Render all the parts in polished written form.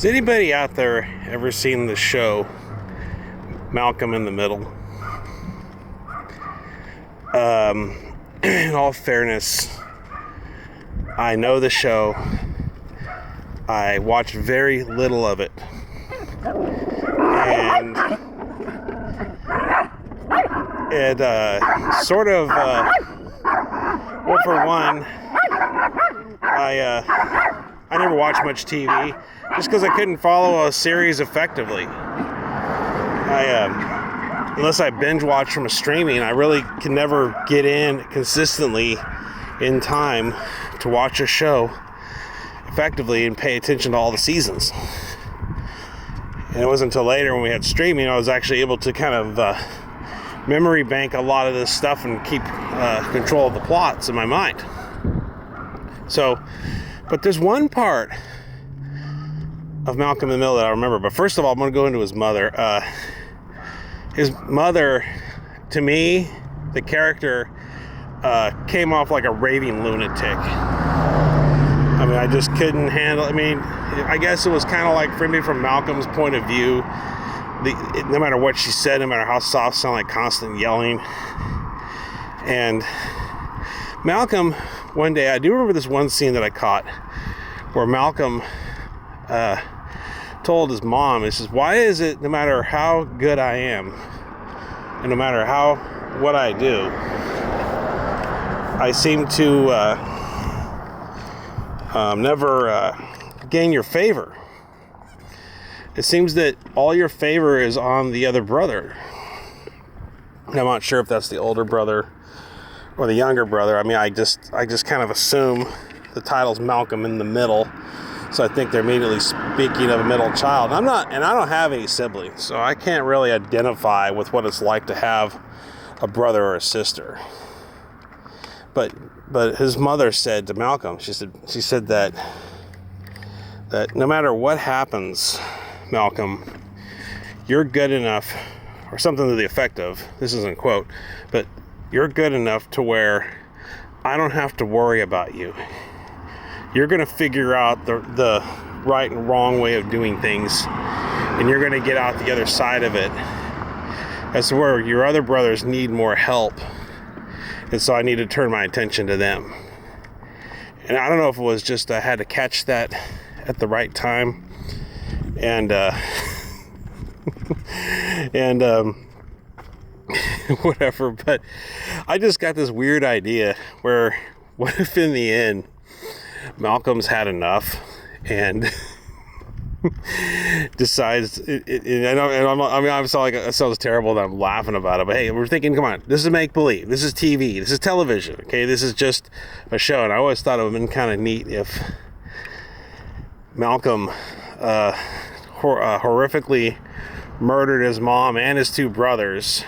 Has anybody out there ever seen the show Malcolm in the Middle? In all fairness, I know the show. I watched very little of it. And it sort of, well, for one, I never watched much TV just because I couldn't follow a series effectively. Unless I binge watch from a streaming, I really can never get in consistently in time to watch a show effectively and pay attention to all the seasons. And it wasn't until later when we had streaming I was actually able to kind of memory bank a lot of this stuff and keep control of the plots in my mind. So, but there's one part of Malcolm in the Middle that I remember. But first of all, I'm going to go into his mother. His mother, to me, the character came off like a raving lunatic. I mean, I just couldn't handle. I mean, I guess it was kind of like, for me, from Malcolm's point of view, no matter what she said, no matter how soft, sounded like constant yelling. And Malcolm, one day, I do remember this one scene that I caught where Malcolm told his mom, he says, "Why is it no matter how good I am and no matter what I do, I seem to never gain your favor? It seems that all your favor is on the other brother." And I'm not sure if that's the older brother or the younger brother. I mean, I just kind of assume the title's Malcolm in the Middle, so I think they're immediately speaking of a middle child. And I don't have any siblings, so I can't really identify with what it's like to have a brother or a sister. But his mother said to Malcolm, she said that no matter what happens, Malcolm, you're good enough, or something to the effect of, this isn't a quote, but you're good enough to where I don't have to worry about you. You're going to figure out the right and wrong way of doing things, and you're going to get out the other side of it. That's where your other brothers need more help, and so I need to turn my attention to them. And I don't know if it was just I had to catch that at the right time, and whatever, but I just got this weird idea where, what if in the end Malcolm's had enough and decides I sound like it sounds terrible that I'm laughing about it, but hey, we're thinking, come on, this is make believe, this is TV, this is television, okay, this is just a show. And I always thought it would have been kind of neat if Malcolm horrifically murdered his mom and his two brothers,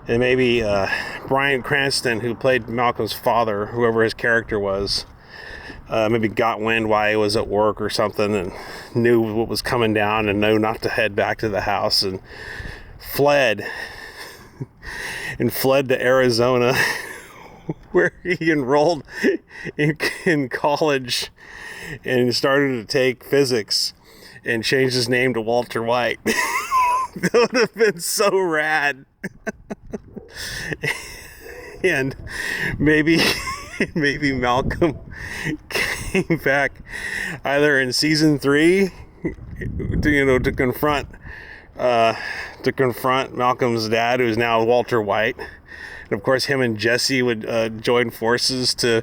and maybe Bryan Cranston, who played Malcolm's father, whoever his character was, maybe got wind while he was at work or something and knew what was coming down and knew not to head back to the house, and fled to Arizona where he enrolled in college and started to take physics and changed his name to Walter White. That would have been so rad. And maybe Malcolm came back either in season 3 to confront Malcolm's dad, who's now Walter White. And of course, him and Jesse would join forces to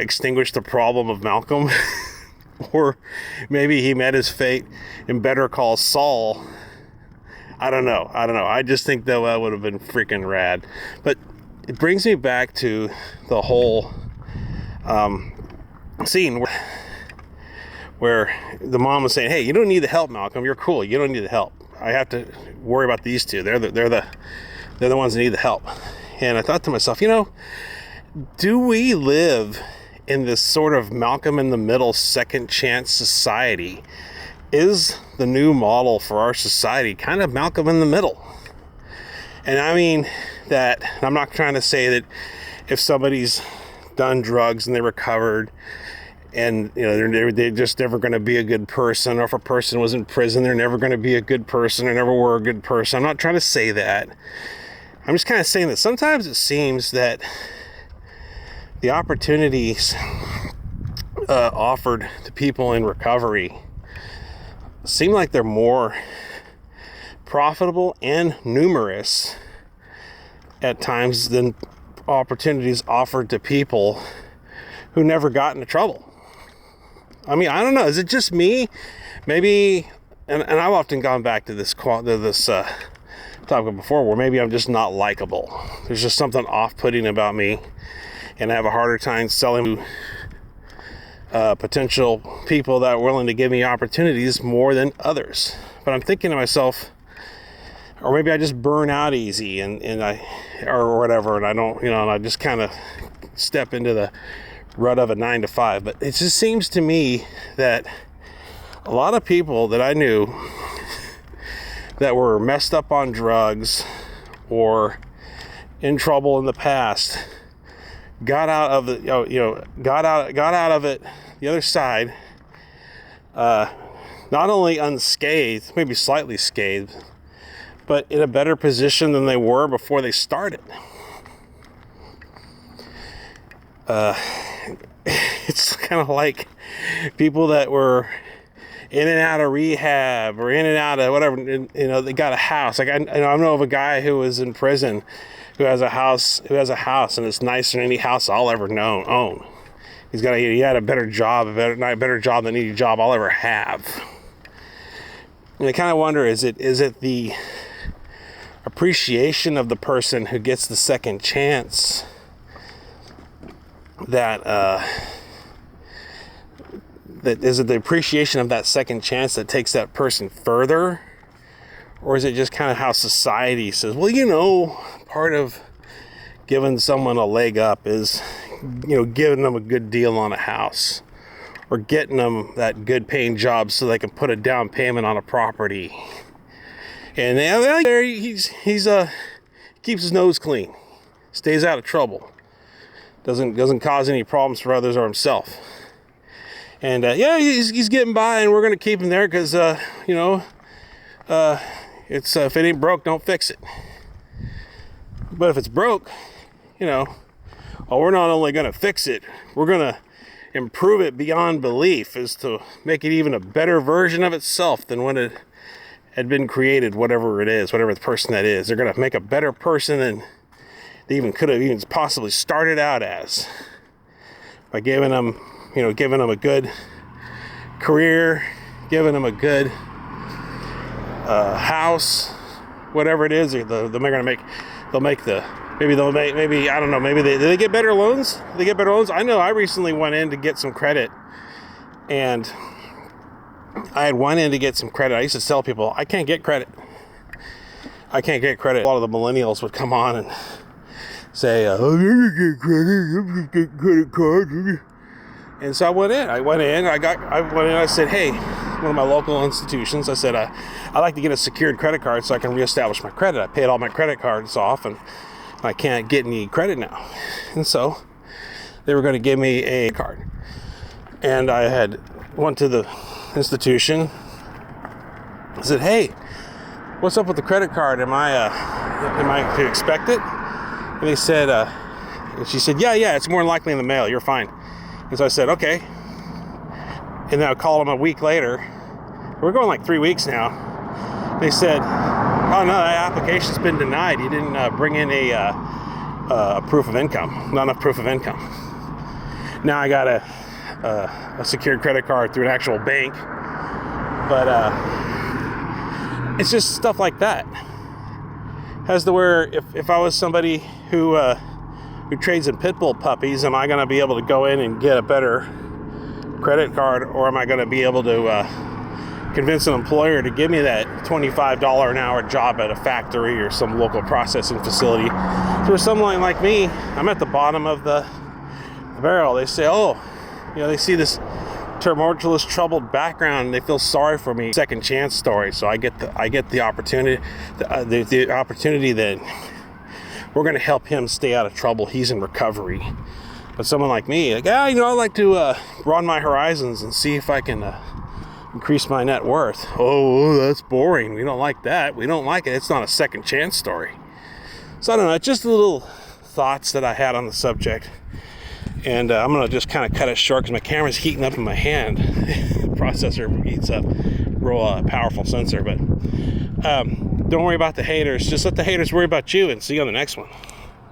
extinguish the problem of Malcolm. Or maybe he met his fate in Better Call Saul. I don't know. I just think that would have been freaking rad. But it brings me back to the whole scene where the mom was saying, "Hey, you don't need the help, Malcolm. You're cool. You don't need the help. I have to worry about these two. They're the ones that need the help." And I thought to myself, do we live in this sort of Malcolm in the Middle second chance society? Is the new model for our society kind of Malcolm in the Middle? And I mean that, I'm not trying to say that if somebody's done drugs and they recovered and they're just never going to be a good person. Or if a person was in prison, they're never going to be a good person, or never were a good person. I'm not trying to say that. I'm just kind of saying that sometimes it seems that the opportunities offered to people in recovery seem like they're more profitable and numerous at times than opportunities offered to people who never got into trouble. I mean, I don't know. Is it just me? Maybe, and I've often gone back to this topic before, where maybe I'm just not likable. There's just something off-putting about me, and I have a harder time selling to potential people that are willing to give me opportunities more than others. But I'm thinking to myself, or maybe I just burn out easy, and or whatever, and I don't, and I just kind of step into the rut of a 9 to 5. But it just seems to me that a lot of people that I knew that were messed up on drugs or in trouble in the past got out of it, got out of it the other side, not only unscathed, maybe slightly scathed, but in a better position than they were before they started. It's kind of like people that were in and out of rehab or in and out of whatever, they got a house. Like I know of a guy who was in prison who has a house, and it's nicer than any house I'll ever own. He had a better job, a better job than any job I'll ever have. And I kind of wonder, is it the appreciation of the person who gets the second chance that is it the appreciation of that second chance that takes that person further? Or is it just kind of how society says, well, part of giving someone a leg up is, giving them a good deal on a house, or getting them that good paying job so they can put a down payment on a property. And there he keeps his nose clean, stays out of trouble, doesn't cause any problems for others or himself. And he's getting by, and we're gonna keep him there because it's if it ain't broke, don't fix it. But if it's broke, we're not only gonna fix it, we're gonna improve it beyond belief, is to make it even a better version of itself than when it had been created, whatever it is, whatever the person that is. They're gonna make a better person than they even could have even possibly started out as, by giving them a good career, giving them a good house, whatever it is. Maybe I don't know, maybe do they get better loans? I know I recently went in to get some credit, and I had went in to get some credit. I used to tell people, I can't get credit. A lot of the millennials would come on and say, oh, you get credit, you get credit card. And so I went in, I said, hey, one of my local institutions, I said, I'd like to get a secured credit card so I can reestablish my credit. I paid all my credit cards off, and I can't get any credit now. And so they were going to give me a card. And I had went to the institution. I said, hey, what's up with the credit card? Am I to expect it? And they said, and she said, yeah, it's more than likely in the mail. You're fine. And so I said, okay. And then I called them a week later. We're going like 3 weeks now. They said, oh no, that application's been denied. You didn't bring in a proof of income, not enough proof of income. Now I got a secured credit card through an actual bank, but it's just stuff like that. As to where if I was somebody who trades in pit bull puppies, am I going to be able to go in and get a better credit card, or am I going to be able to convince an employer to give me that $25 an hour job at a factory or some local processing facility? For someone like me, I'm at the bottom of the barrel. They say, they see this tumultuous, troubled background, and they feel sorry for me. Second chance story. So I get the opportunity, the opportunity that we're going to help him stay out of trouble. He's in recovery. But someone like me, like, I like to broaden my horizons and see if I can increase my net worth. Oh, that's boring. We don't like that. We don't like it. It's not a second chance story. So I don't know. It's just little thoughts that I had on the subject. And I'm going to just kind of cut it short because my camera's heating up in my hand. The processor heats up. Real powerful sensor. But don't worry about the haters. Just let the haters worry about you, and see you on the next one.